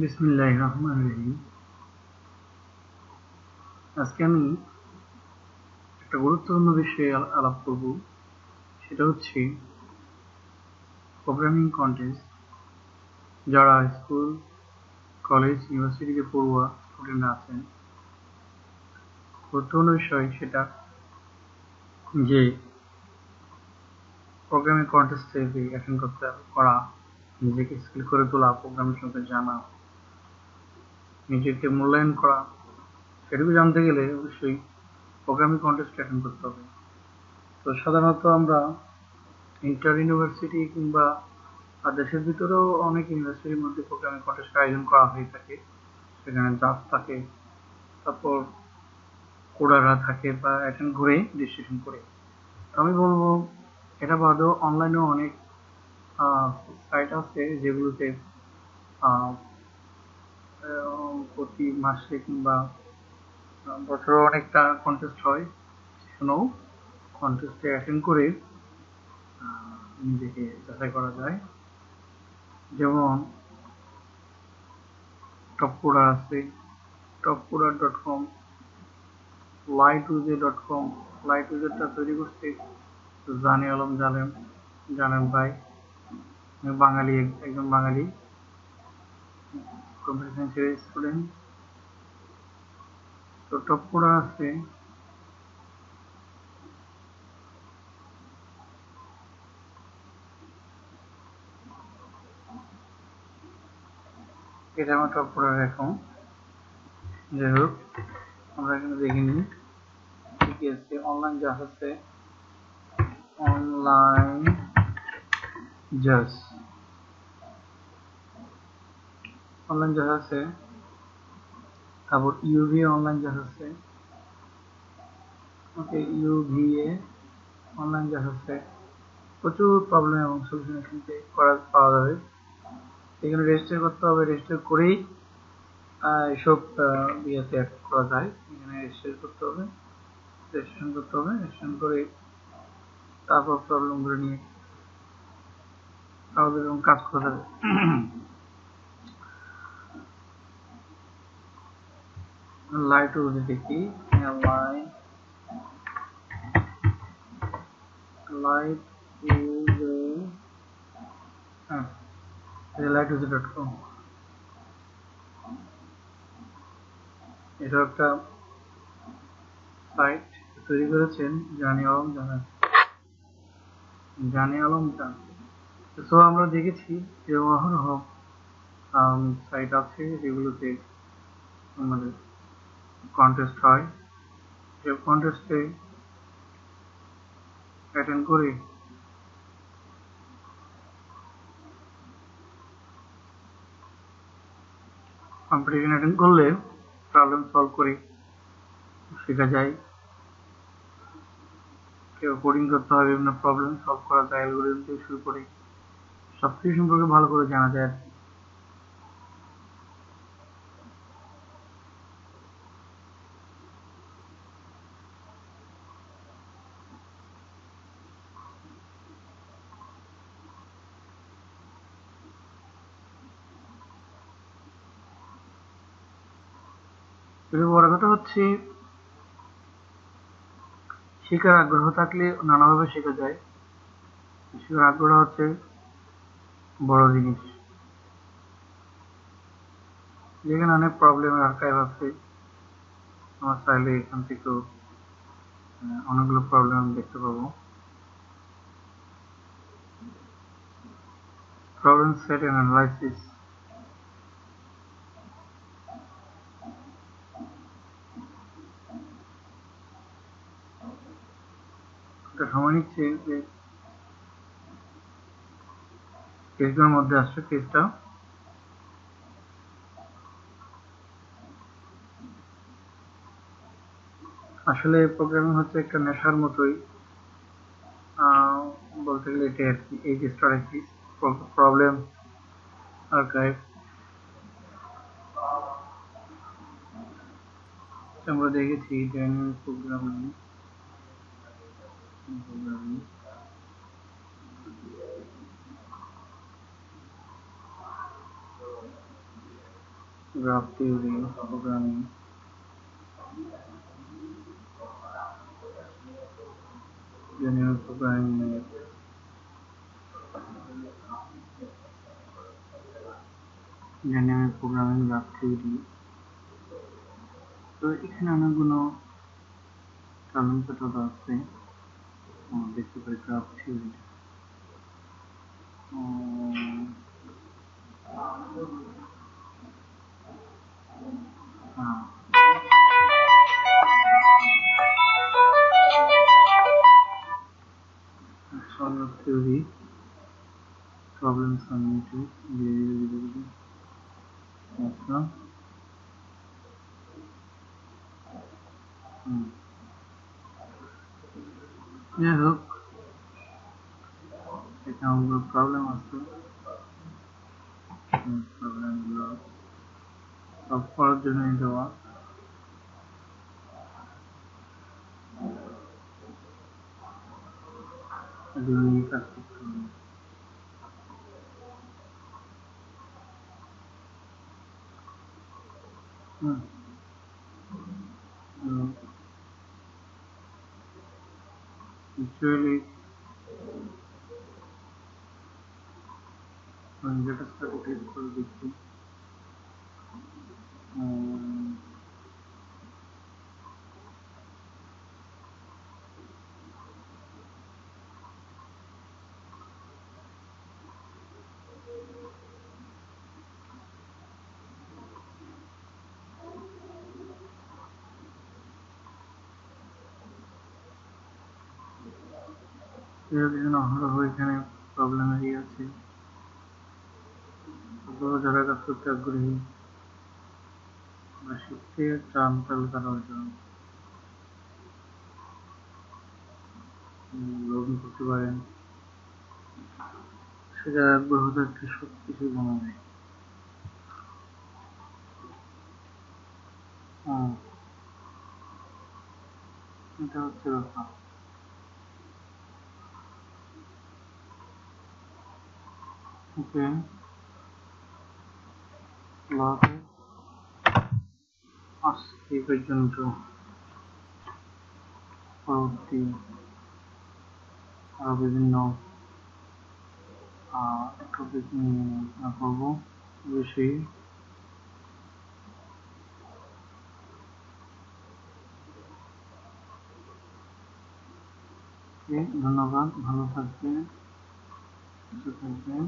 বিসমিল্লাহির রহমানির রহিম। আজকে আমি একটা গুরুত্বপূর্ণ বিষয়ে আলাপ করব। সেটা হচ্ছে প্রোগ্রামিং কন্টেস্ট। যারা স্কুল, কলেজ, ইউনিভার্সিটিতে পড়ুয়া স্টুডেন্ট আছেন, গুরুত্বপূর্ণ বিষয় সেটা যে প্রোগ্রামিং কন্টেস্টে অ্যাটেন্ড করা, নিজেকে স্কিল করে তোলা, প্রোগ্রামিং সম্পর্কে জানা, নিজেকে মূল্যায়ন করা, সেটুকু জানতে গেলে অবশ্যই প্রোগ্রামিং কন্টেস্টে অ্যাটেন্ড করতে হবে। তো সাধারণত আমরা ইন্টার ইউনিভার্সিটি কিংবা দেশের ভিতরেও অনেক ইউনিভার্সিটির মধ্যে প্রোগ্রামিং কন্টেস্ট আয়োজন করা হয়ে থাকে। সেখানে জাজ থাকে, তারপর কোডাররা থাকে বা অ্যাটেন্ড করে রেজিস্ট্রেশন করে। তো আমি বলবো এটা বাদেও অনলাইনেও অনেক সাইট আছে যেগুলোতে প্রতি মাসে কিংবা বছরে অনেকটা কন্টেস্ট হয়। সেখানেও কন্টেস্টে অ্যাটেন্ড করে নিজেকে যাচাই করা যায়। যেমন টপ কোডার আছে, topcoder.com, ly2j.com। ly2j-টা তৈরি করছে জানে আলম জানেন ভাই, বাঙালি, একজন বাঙালি কম্পিউটার সায়েন্সের স্টুডেন্ট। তো টপ কোডার আছে, এটা আমার টপ কোডার অ্যাকাউন্ট। যাই হোক, আমরা এখানে দেখে নিই কি কি আছে। অনলাইন জাজ আছে, অনলাইন জাজ অনলাইন জাজ আছে, তারপর ইউভিএ অনলাইন জাজ আছে, ওকে, ইউভিএ অনলাইন জাজ আছে। প্রচুর প্রবলেম এবং সলিউশন এখান থেকে পাওয়া যাবে। এখানে রেজিস্টার করতে হবে, রেজিস্টার করেই এসব ইয়েতে অ্যাড করা যায়। এখানে রেজিস্টার করতে হবে, রেজিস্ট্রেশন করতে হবে, রেজিস্ট্রেশন করে তারপর প্রবলেমগুলো নিয়ে কাগজ এবং কাজ করা যাবে। লাইট উজে দেখি, লাইট উজে, হ্যাঁ, lightuser.com। এটা একটা সাইট তৈরি করেছেন জানি আলম জান। তো আমরা দেখেছি যে অহরহ সাইট আছে যেগুলোতে আমাদের কন্টেস্ট হয়। যে কন্টেস্টে অ্যাটেন্ড করে কম্পিটিশন অ্যাটেন্ড করলে প্রবলেম সলভ করে শেখা যায়। কেউ কোডিং করতে হয়, বিভিন্ন প্রবলেম সলভ করা যায়, অ্যালগরিদম থেকে শুরু করে সবকিছু সম্পর্কে ভালো করে জানা যায়। কিন্তু বড় কথা হচ্ছে শেখার আগ্রহ থাকলে নানাভাবে শেখা যায়। শেখার আগ্রহ হচ্ছে বড় জিনিস। যেখানে অনেক প্রবলেমের আর্কাইভ আছে, আমার চাইলে এখান থেকেও অনেকগুলো প্রবলেম দেখতে পাবো। প্রবলেম সেট এন্ড অ্যানালাইসিস, একটা সময় নিচ্ছে যে কেসগুলোর মধ্যে আসছে। কেসটা আসলে প্রোগ্রামিং হচ্ছে একটা নেশার মতোই, বলতে গেলে এটা আর কি। এই কেসটা আর কি প্রবলেম আর্কাইভ। আমরা দেখেছি dynamic programming, graph theory, programming, dynamic programming math, dynamic programming, graph theory. তো এখানে অনেকগুলো কারণ পেটটা আছে। দেখতে পারি graph theory. Solve theory, problem summative, আচ্ছা। যাই হোক, এটা আমাদের প্রবলেম আছে। প্রবলেমগুলো সলভ করার জন্য দেওয়া। এগুলো নিয়ে কাজ করতে হবে। Actually, let us start with for দেখি। এখানে প্রবলেমেরই আছে। যারা কাজ করতে আগ্রহী বা শিখতে চান তাহলে তারা লগ ইন করতে পারেন। সেটা আগ্রহ থাকলে সব কিছু জানা যায়। এটা হচ্ছে ব্যাপার। ওকে, আজকে এই পর্যন্ত। পরবর্তী আরো বিভিন্ন টপিক নিয়ে আলোচনা করবো বেশি। ধন্যবাদ, ভালো থাকবেন, সুস্থ থাকবেন।